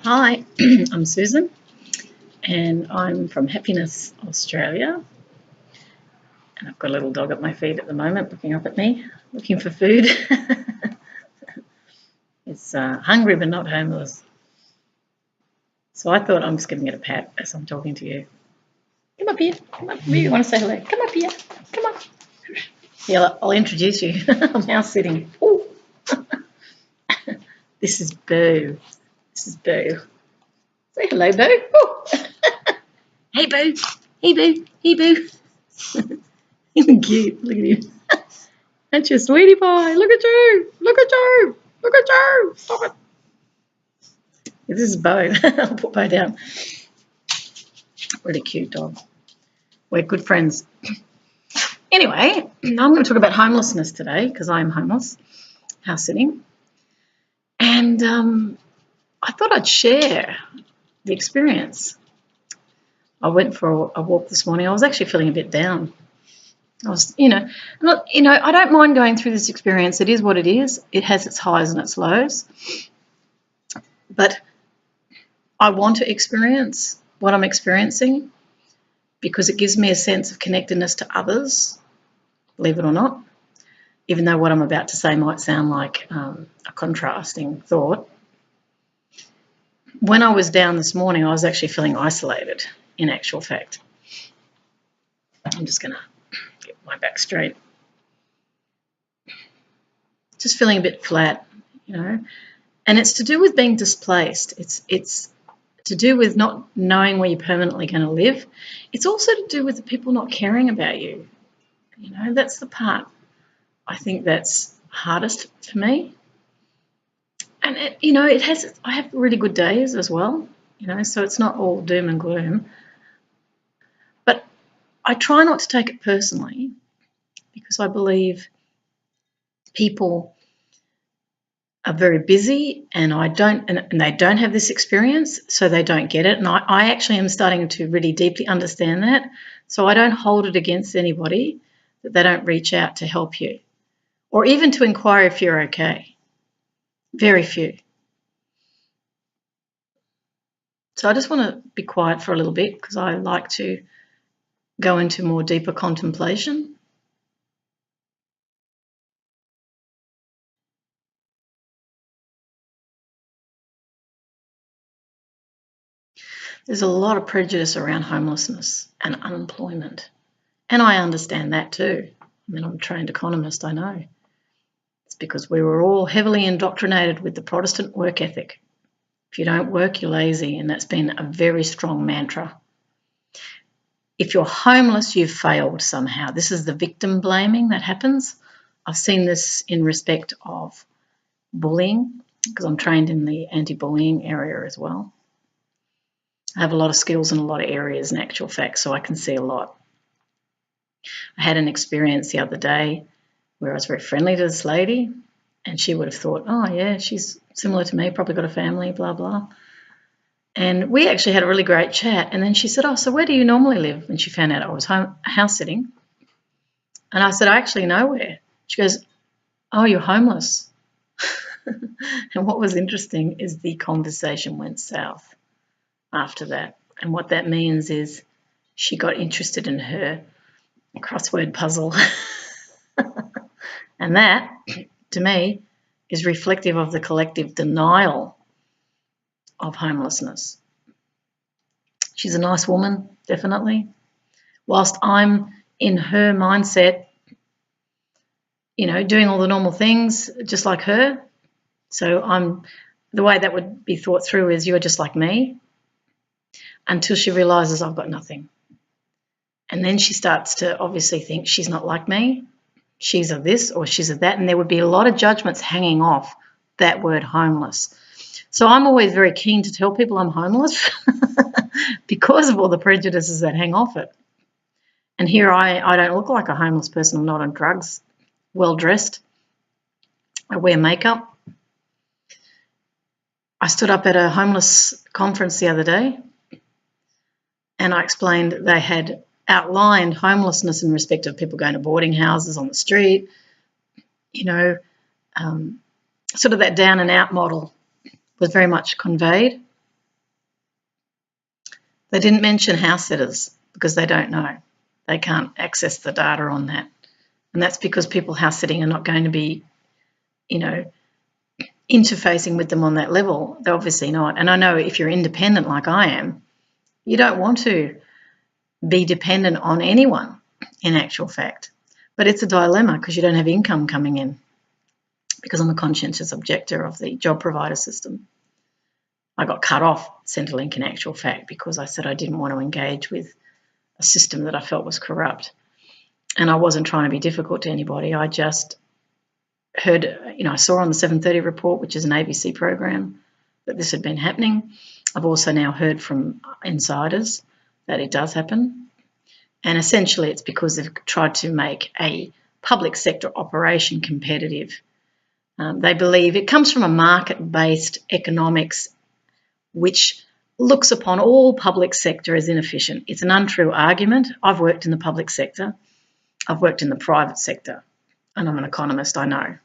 Hi, I'm Susan and I'm from Happiness, Australia. And I've got a little dog at my feet at the moment looking up at me, looking for food. It's hungry but not homeless. So I thought I'm just giving it a pat as I'm talking to you. Come up here, come up here. You want to say hello? Come up here, come on. Yeah, I'll introduce you. I'm house sitting. Ooh. This is Boo. This is Boo. Say hello, Boo. Ooh. Hey, Boo. Hey, Boo. Hey, Boo. Isn't cute? Look at him. That's your sweetie pie. Look at you. Look at you. Look at you. Stop it. This is Bo. I'll put Bo down. Really cute dog. We're good friends. Anyway, I'm going to talk about homelessness today because I'm homeless, house sitting. And I thought I'd share the experience. I went for a walk this morning. I was actually feeling a bit down. I was, I don't mind going through this experience. It is what it is. It has its highs and its lows. But I want to experience what I'm experiencing because it gives me a sense of connectedness to others, believe it or not, even though what I'm about to say might sound like a contrasting thought. When I was down this morning, I was actually feeling isolated, in actual fact. I'm just going to get my back straight. Just feeling a bit flat, and it's to do with being displaced. It's to do with not knowing where you're permanently going to live. It's also to do with the people not caring about you. That's the part I think that's hardest for me. And I have really good days as well, so it's not all doom and gloom. But I try not to take it personally because I believe people are very busy and they don't have this experience, so they don't get it. And I actually am starting to really deeply understand that. So I don't hold it against anybody that they don't reach out to help you or even to inquire if you're okay. Very few. So I just want to be quiet for a little bit because I like to go into more deeper contemplation. There's a lot of prejudice around homelessness and unemployment. And I understand that too. I'm a trained economist, I know. It's because we were all heavily indoctrinated with the Protestant work ethic. If you don't work, you're lazy, and that's been a very strong mantra. If you're homeless, you've failed somehow. This is the victim blaming that happens. I've seen this in respect of bullying because I'm trained in the anti-bullying area as well. I have a lot of skills in a lot of areas in actual fact, so I can see a lot. I had an experience the other day where I was very friendly to this lady and she would have thought, oh yeah, she's similar to me, probably got a family, blah, blah. And we actually had a really great chat. And then she said, oh, so where do you normally live? And she found out I was house sitting. And I said, I actually know where. She goes, oh, you're homeless. And what was interesting is the conversation went south after that. And what that means is she got interested in her crossword puzzle. And that, to me, is reflective of the collective denial of homelessness. She's a nice woman, definitely. Whilst I'm in her mindset, doing all the normal things just like her. So the way that would be thought through is you're just like me until she realises I've got nothing. And then she starts to obviously think she's not like me. She's a this or she's a that. And there would be a lot of judgments hanging off that word homeless. So I'm always very keen to tell people I'm homeless because of all the prejudices that hang off it. And here I don't look like a homeless person. I'm not on drugs, well-dressed. I wear makeup. I stood up at a homeless conference the other day and I explained they had outlined homelessness in respect of people going to boarding houses on the street, sort of that down and out model was very much conveyed. They didn't mention house sitters because they don't know. They can't access the data on that. And that's because people house sitting are not going to be, interfacing with them on that level. They're obviously not. And I know if you're independent like I am, you don't want to be dependent on anyone in actual fact. But it's a dilemma because you don't have income coming in, because I'm a conscientious objector of the job provider system. I got cut off Centrelink in actual fact because I said I didn't want to engage with a system that I felt was corrupt. And I wasn't trying to be difficult to anybody. I just heard, I saw on the 7:30 report, which is an ABC program, that this had been happening. I've also now heard from insiders that it does happen. And essentially it's because they've tried to make a public sector operation competitive. They believe it comes from a market-based economics which looks upon all public sector as inefficient. It's an untrue argument. I've worked in the public sector. I've worked in the private sector, and I'm an economist, I know.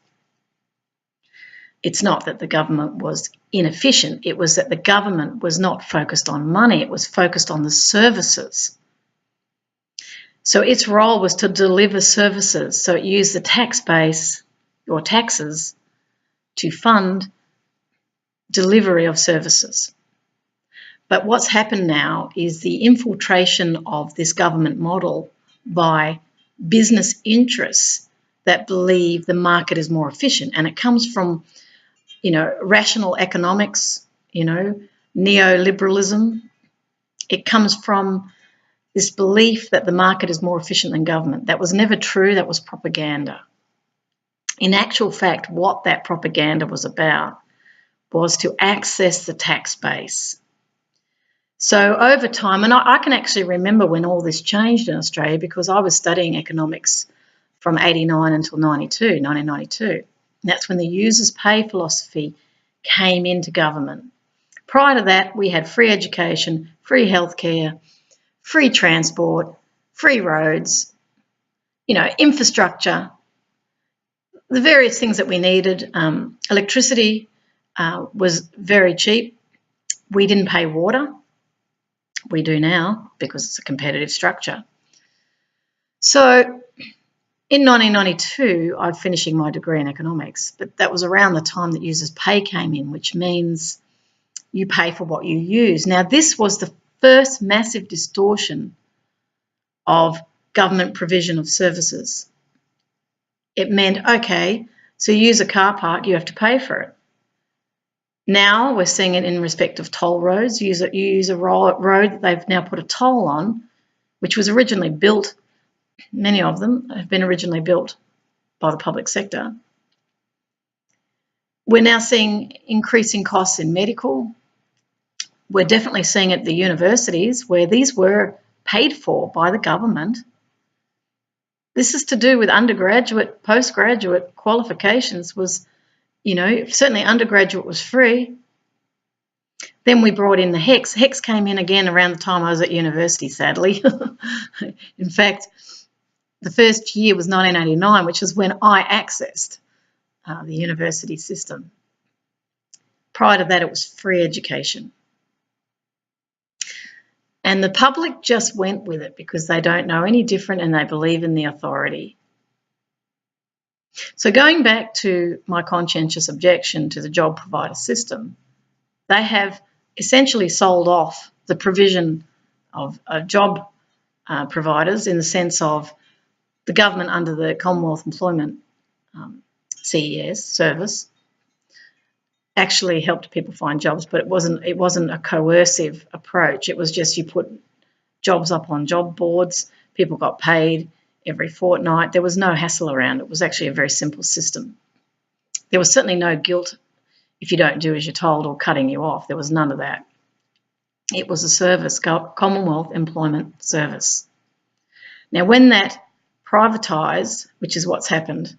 It's not that the government was inefficient. It was that the government was not focused on money. It was focused on the services. So its role was to deliver services. So it used the tax base or taxes to fund delivery of services. But what's happened now is the infiltration of this government model by business interests that believe the market is more efficient. And it comes from, rational economics, neoliberalism. It comes from this belief that the market is more efficient than government. That was never true. That was propaganda. In actual fact, what that propaganda was about was to access the tax base. So over time, and I can actually remember when all this changed in Australia because I was studying economics from 89 until 1992. And that's when the users pay philosophy came into government. Prior to that, we had free education, free healthcare, free transport, free roads, infrastructure, the various things that we needed. Electricity was very cheap. We didn't pay water. We do now because it's a competitive structure. So in 1992, I was finishing my degree in economics, but that was around the time that users' pay came in, which means you pay for what you use. Now, this was the first massive distortion of government provision of services. It meant, okay, so you use a car park, you have to pay for it. Now we're seeing it in respect of toll roads. You use a road that they've now put a toll on, which was originally built, many of them have been originally built by the public sector. We're now seeing increasing costs in medical. We're definitely seeing it at the universities where these were paid for by the government. This is to do with undergraduate, postgraduate qualifications was, certainly undergraduate was free. Then we brought in the HECS. HECS came in again around the time I was at university, sadly. In fact, the first year was 1989, which is when I accessed the university system. Prior to that, it was free education. And the public just went with it because they don't know any different and they believe in the authority. So going back to my conscientious objection to the job provider system, they have essentially sold off the provision of job providers in the sense of the government under the Commonwealth Employment CES service actually helped people find jobs, but it wasn't a coercive approach. It was just you put jobs up on job boards, people got paid every fortnight. There was no hassle around it. It was actually a very simple system. There was certainly no guilt if you don't do as you're told or cutting you off. There was none of that. It was a service, Commonwealth Employment Service. Now, when that privatised, which is what's happened,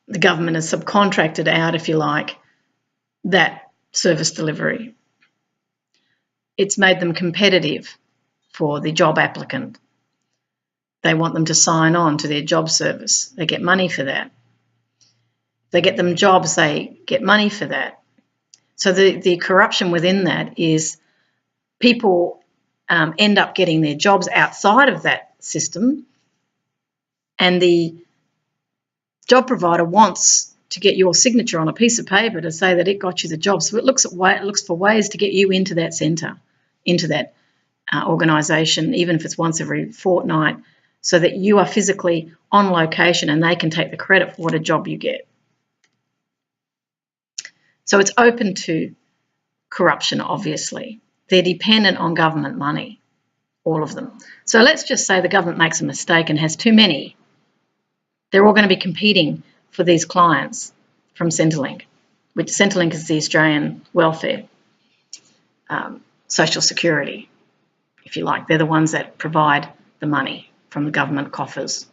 the government has subcontracted out, if you like, that service delivery. It's made them competitive for the job applicant. They want them to sign on to their job service. They get money for that. They get them jobs, they get money for that. So the corruption within that is people end up getting their jobs outside of that system, and the job provider wants to get your signature on a piece of paper to say that it got you the job. So it looks for ways to get you into that centre, into that organisation, even if it's once every fortnight, so that you are physically on location and they can take the credit for what a job you get. So it's open to corruption, obviously. They're dependent on government money, all of them. So let's just say the government makes a mistake and has too many. They're all going to be competing for these clients from Centrelink, which Centrelink is the Australian welfare, social security, if you like. They're the ones that provide the money from the government coffers.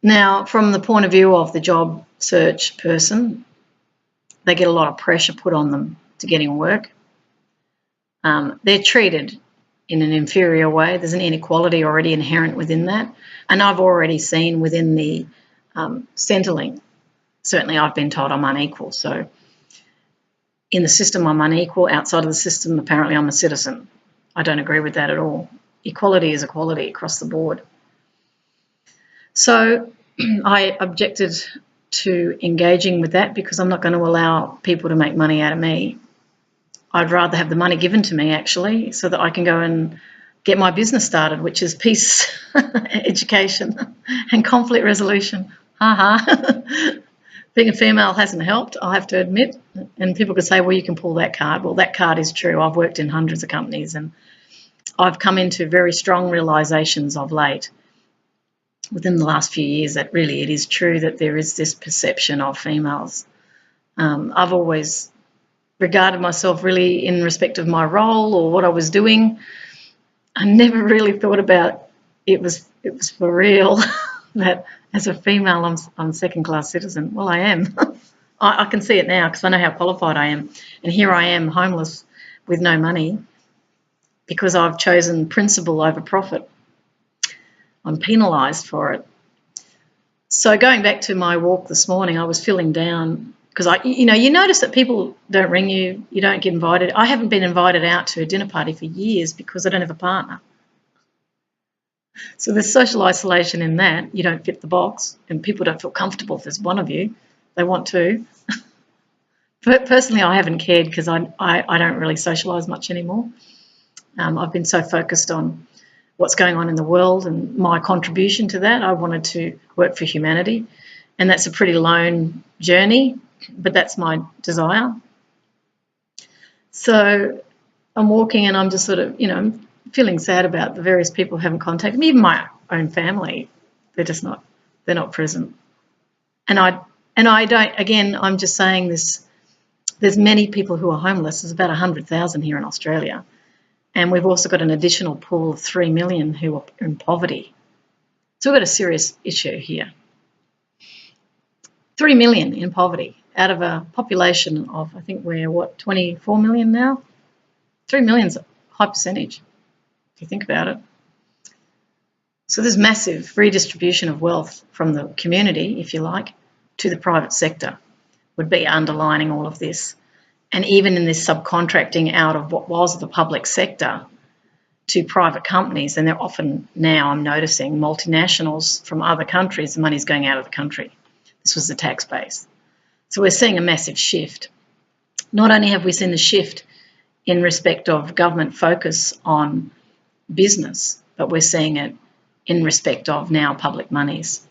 Now, from the point of view of the job search person, they get a lot of pressure put on them to getting work. They're treated in an inferior way. There's an inequality already inherent within that. And I've already seen within the Centrelink, certainly I've been told I'm unequal. So in the system, I'm unequal. Outside of the system, apparently I'm a citizen. I don't agree with that at all. Equality is equality across the board. So I objected to engaging with that because I'm not going to allow people to make money out of me. I'd rather have the money given to me, actually, so that I can go and get my business started, which is peace, education and conflict resolution. Being a female hasn't helped, I have to admit. And people could say, well, you can pull that card. Well, that card is true. I've worked in hundreds of companies and I've come into very strong realisations of late within the last few years that really it is true that there is this perception of females. I've always regarded myself really in respect of my role or what I was doing. I never really thought about it was for real that as a female I'm a second-class citizen. Well, I am. I can see it now because I know how qualified I am. And here I am, homeless with no money because I've chosen principle over profit. I'm penalised for it. So going back to my walk this morning, I was feeling down because you notice that people don't ring you, you don't get invited. I haven't been invited out to a dinner party for years because I don't have a partner. So there's social isolation in that. You don't fit the box and people don't feel comfortable if there's one of you. They want to. But personally, I haven't cared because I don't really socialise much anymore. I've been so focused on what's going on in the world and my contribution to that. I wanted to work for humanity, and that's a pretty lone journey, but that's my desire. So I'm walking and I'm just sort of, feeling sad about the various people who haven't contacted me, even my own family. They're not present. And I don't, again, I'm just saying this, there's many people who are homeless. There's about 100,000 here in Australia. And we've also got an additional pool of 3 million who are in poverty. So we've got a serious issue here. 3 million in poverty out of a population of, I think we're, 24 million now? 3 million's a high percentage, if you think about it. So there's massive redistribution of wealth from the community, if you like, to the private sector would be underlining all of this. And even in this subcontracting out of what was the public sector to private companies, and they're often now, I'm noticing, multinationals from other countries, the money's going out of the country. This was the tax base. So we're seeing a massive shift. Not only have we seen the shift in respect of government focus on business, but we're seeing it in respect of now public monies.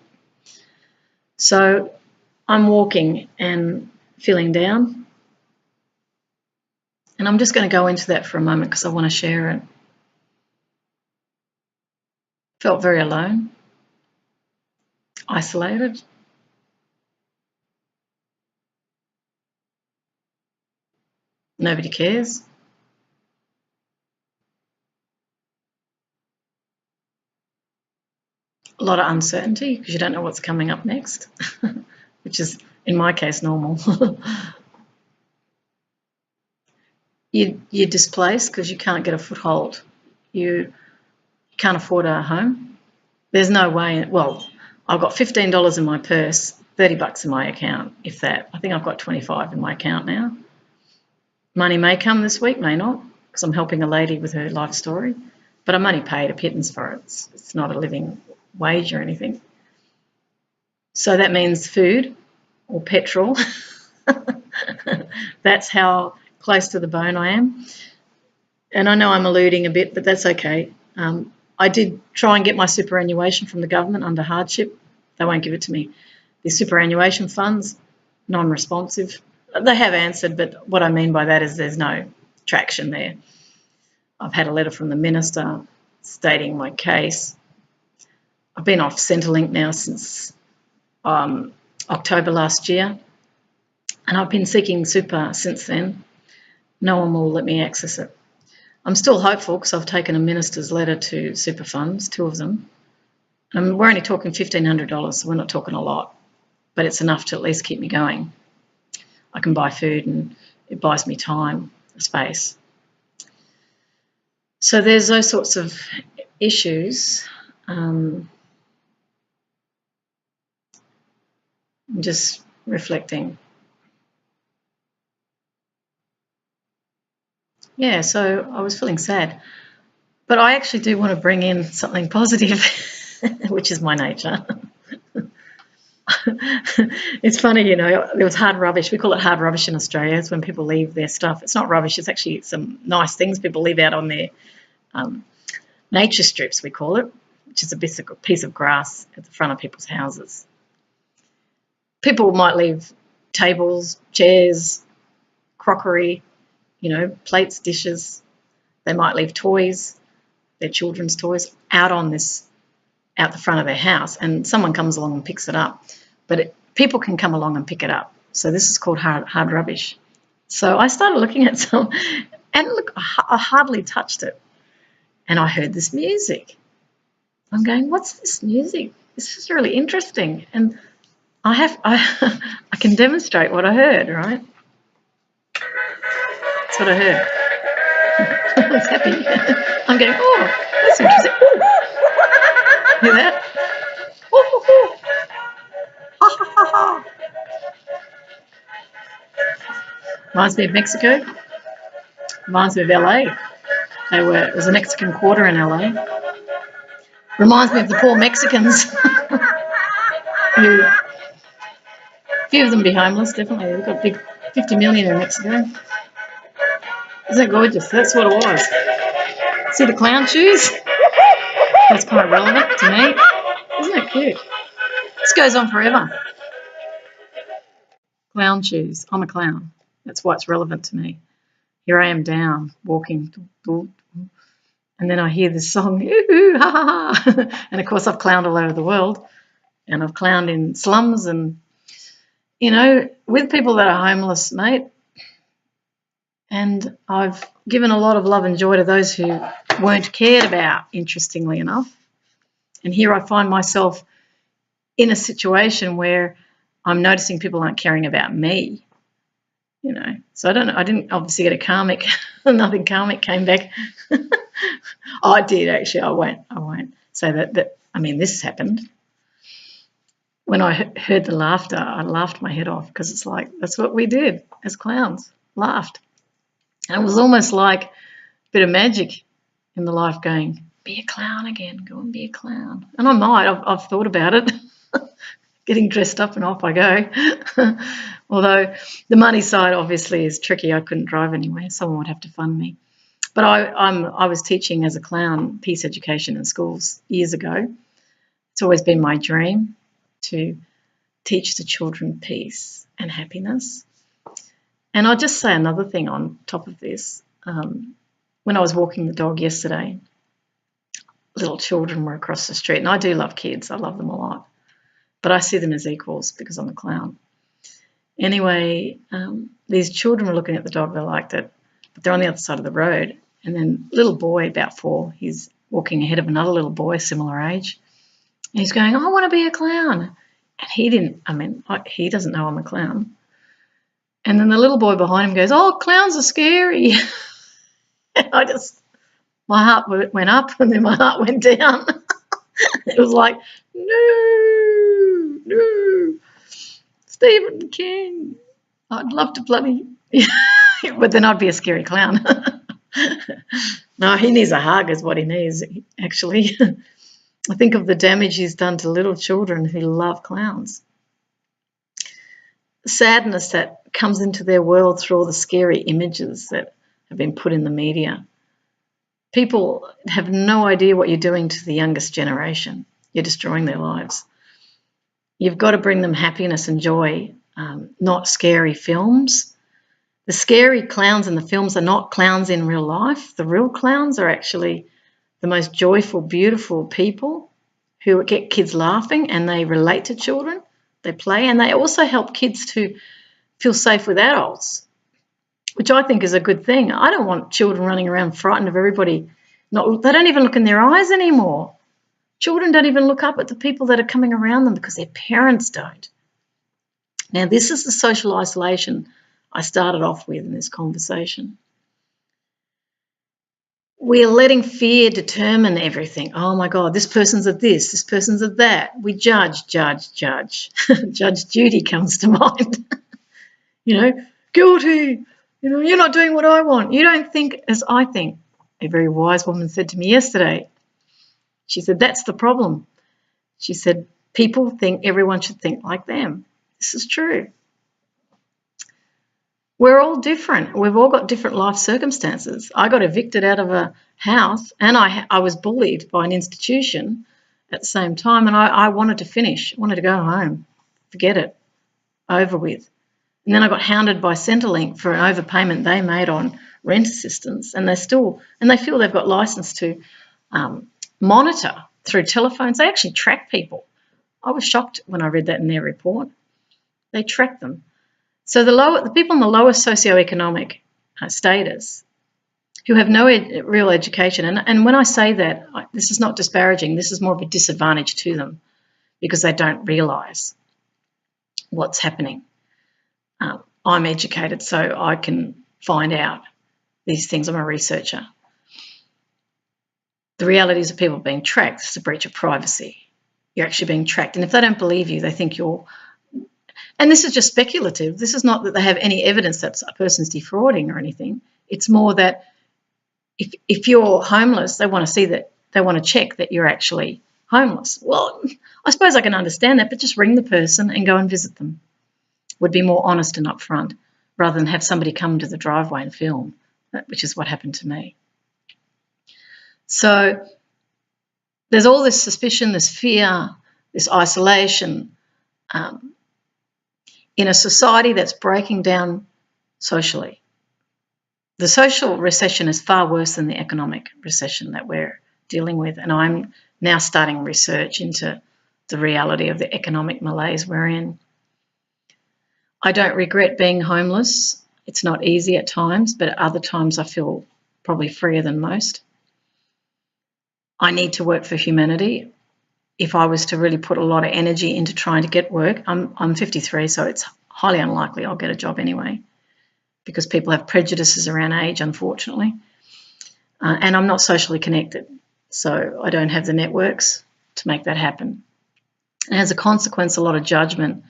So I'm walking and feeling down. And I'm just going to go into that for a moment because I want to share it. Felt very alone, isolated. Nobody cares. A lot of uncertainty because you don't know what's coming up next, which is, in my case, normal. You're displaced because you can't get a foothold. You can't afford a home. There's no way. Well, I've got $15 in my purse, $30 in my account, if that. I think I've got 25 in my account now. Money may come this week, may not. because I'm helping a lady with her life story, but I'm only paid a pittance for it. It's not a living wage or anything. So that means food or petrol. That's how close to the bone I am. And I know I'm alluding a bit, but that's okay. I did try and get my superannuation from the government under hardship. They won't give it to me. The superannuation funds, non-responsive. They have answered, but what I mean by that is there's no traction there. I've had a letter from the minister stating my case. I've been off Centrelink now since October last year, and I've been seeking super since then. No one will let me access it. I'm still hopeful because I've taken a minister's letter to super funds, 2 of them. We're only talking $1,500, so we're not talking a lot, but it's enough to at least keep me going. I can buy food and it buys me time, space. So there's those sorts of issues. I'm just reflecting. Yeah, so I was feeling sad. But I actually do want to bring in something positive, which is my nature. It's funny, there was hard rubbish. We call it hard rubbish in Australia. It's when people leave their stuff. It's not rubbish. It's actually some nice things people leave out on their nature strips, we call it, which is a piece of grass at the front of people's houses. People might leave tables, chairs, crockery, plates, dishes. They might leave toys, their children's toys, out the front of their house, and someone comes along and picks it up. But people can come along and pick it up. So this is called hard rubbish. So I started looking at some, and look, I hardly touched it. And I heard this music. I'm going, what's this music? This is really interesting. And I can demonstrate what I heard, right? That's what I heard. I was happy. I'm going, oh, that's interesting. Ooh. Hear that? Ooh, ooh, ooh. Ha, ha, ha, ha. Reminds me of Mexico. Reminds me of LA. It was a Mexican quarter in LA. Reminds me of the poor Mexicans who, a few of them be homeless, definitely. They've got big 50 million in Mexico. Isn't that gorgeous? That's what it was. See the clown shoes? That's quite relevant to me. Isn't that cute? This goes on forever. Clown shoes. I'm a clown. That's why it's relevant to me. Here I am down, walking, and then I hear this song, ooh, ha, ha, ha. And, of course, I've clowned all over the world, and I've clowned in slums and, with people that are homeless, mate, and I've given a lot of love and joy to those who weren't cared about, interestingly enough. And here I find myself in a situation where I'm noticing people aren't caring about me, So I don't know. I didn't obviously get a karmic. Nothing karmic came back. I did, actually. I won't say that. I mean, this happened. When I heard the laughter, I laughed my head off because it's like, that's what we did as clowns, laughed. And it was almost like a bit of magic in the life going, be a clown again, go and be a clown. And I might, I've thought about it, getting dressed up and off I go. Although the money side obviously is tricky. I couldn't drive anywhere. Someone would have to fund me. But I was teaching as a clown peace education in schools years ago. It's always been my dream to teach the children peace and happiness. And I'll just say another thing on top of this. When I was walking the dog yesterday, little children were across the street. And I do love kids. I love them a lot. But I see them as equals because I'm a clown. Anyway, these children were looking at the dog. They liked it. But they're on the other side of the road. And then little boy, about 4, he's walking ahead of another little boy, similar age. And he's going, I want to be a clown. And he doesn't know I'm a clown. And then the little boy behind him goes, oh, clowns are scary. And my heart went up and then my heart went down. It was like, no, Stephen King. I'd love to bloody, but then I'd be a scary clown. No, he needs a hug is what he needs, actually. I think of the damage he's done to little children who love clowns. The sadness that comes into their world through all the scary images that have been put in the media. People have no idea what you're doing to the youngest generation. You're destroying their lives. You've got to bring them happiness and joy, not scary films. The scary clowns in the films are not clowns in real life. The real clowns are actually the most joyful, beautiful people who get kids laughing, and they relate to children. They play, and they also help kids to feel safe with adults, which I think is a good thing. I don't want children running around frightened of everybody. They don't even look in their eyes anymore. Children don't even look up at the people that are coming around them because their parents don't. Now, this is the social isolation I started off with in this conversation. We're letting fear determine everything. Oh my God, this person's at this person's at that. We judge. Judge Judy comes to mind. Guilty. You're not doing what I want. You don't think as I think. A very wise woman said to me yesterday. She said, that's the problem. She said, people think everyone should think like them. This is true. We're all different. We've all got different life circumstances. I got evicted out of a house, and I was bullied by an institution at the same time, and I wanted to finish. I wanted to go home. Forget it. Over with. And then I got hounded by Centrelink for an overpayment they made on rent assistance, and they feel they've got license to monitor through telephones. They actually track people. I was shocked when I read that in their report. They track them. So the people in the lowest socioeconomic status who have no real education, and when I say that, this is not disparaging, this is more of a disadvantage to them because they don't realise what's happening. I'm educated, so I can find out these things. I'm a researcher. The realities of people being tracked is a breach of privacy. You're actually being tracked. And if they don't believe you, they think you're... And this is just speculative. This is not that they have any evidence that a person's defrauding or anything. It's more that if you're homeless, they want to see that, they want to check that you're actually homeless. Well, I suppose I can understand that, but just ring the person and go and visit them. Would be more honest and upfront rather than have somebody come to the driveway and film, which is what happened to me. So there's all this suspicion, this fear, this isolation in a society that's breaking down socially. The social recession is far worse than the economic recession that we're dealing with, and I'm now starting research into the reality of the economic malaise we're in. I don't regret being homeless. It's not easy at times, but at other times I feel probably freer than most. I need to work for humanity. If I was to really put a lot of energy into trying to get work, I'm 53, so it's highly unlikely I'll get a job anyway because people have prejudices around age, unfortunately. And I'm not socially connected, so I don't have the networks to make that happen. And as a consequence, a lot of judgment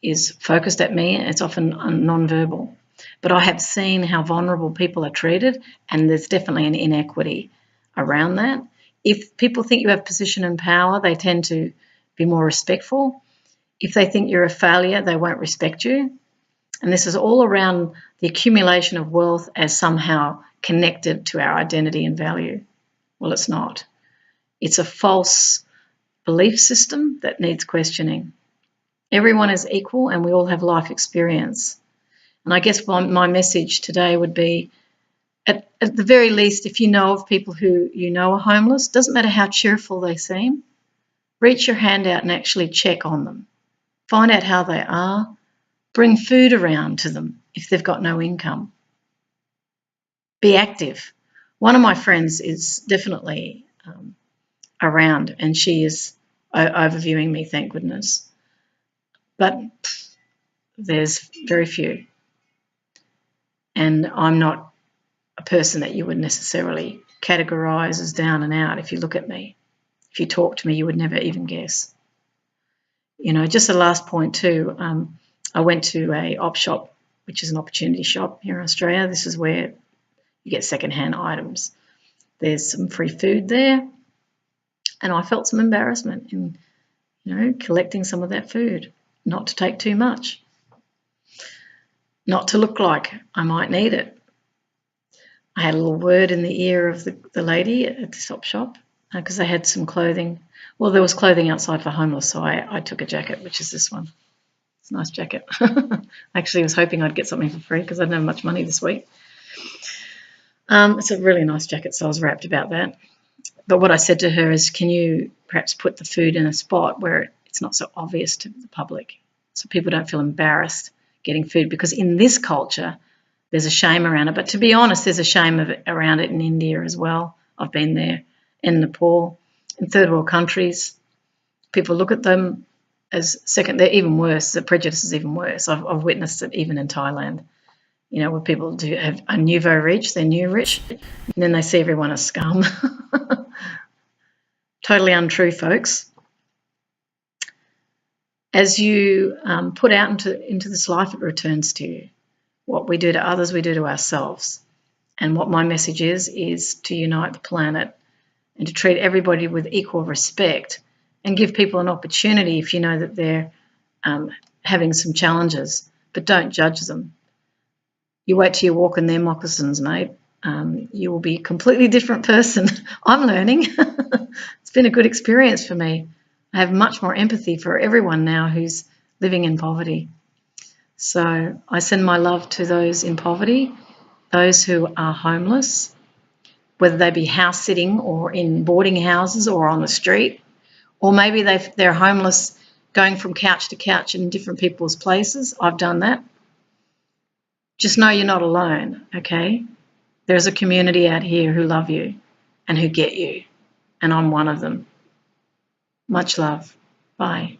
is focused at me. It's often non-verbal. But I have seen how vulnerable people are treated, and there's definitely an inequity around that. If people think you have position and power, they tend to be more respectful. If they think you're a failure, they won't respect you. And this is all around the accumulation of wealth as somehow connected to our identity and value. Well, it's not. It's a false belief system that needs questioning. Everyone is equal and we all have life experience. And I guess my message today would be, at the very least, if you know of people who you know are homeless, doesn't matter how cheerful they seem, reach your hand out and actually check on them. Find out how they are. Bring food around to them if they've got no income. Be active. One of my friends is definitely around, and she is overviewing me, thank goodness. But there's very few. And I'm not a person that you would necessarily categorise as down and out. If you look at me, if you talk to me, you would never even guess. Just the last point too, I went to a op shop, which is an opportunity shop here in Australia. This is where, You get secondhand items. There's some free food there, and I felt some embarrassment in, collecting some of that food, not to take too much, not to look like I might need it. I had a little word in the ear of the lady at the shop because they had some clothing. Well, there was clothing outside for homeless, so I took a jacket, which is this one. It's a nice jacket. I actually was hoping I'd get something for free because I didn't have much money this week. It's a really nice jacket, so I was rapt about that. But what I said to her is, can you perhaps put the food in a spot where it's not so obvious to the public, so people don't feel embarrassed getting food? Because in this culture, there's a shame around it. But to be honest, there's a shame around it in India as well. I've been there, in Nepal, in third world countries. People look at them as second. They're even worse. The prejudice is even worse. I've witnessed it even in Thailand. Where people do have a nouveau riche, they're new rich, and then they see everyone as scum. Totally untrue, folks. As you put out into this life, it returns to you. What we do to others, we do to ourselves. And what my message is to unite the planet and to treat everybody with equal respect and give people an opportunity if you know that they're having some challenges, but don't judge them. You wait till you walk in their moccasins, mate. You will be a completely different person. I'm learning. It's been a good experience for me. I have much more empathy for everyone now who's living in poverty. So I send my love to those in poverty, those who are homeless, whether they be house sitting or in boarding houses or on the street, or maybe they're homeless going from couch to couch in different people's places. I've done that. Just know you're not alone, okay? There's a community out here who love you and who get you, and I'm one of them. Much love. Bye.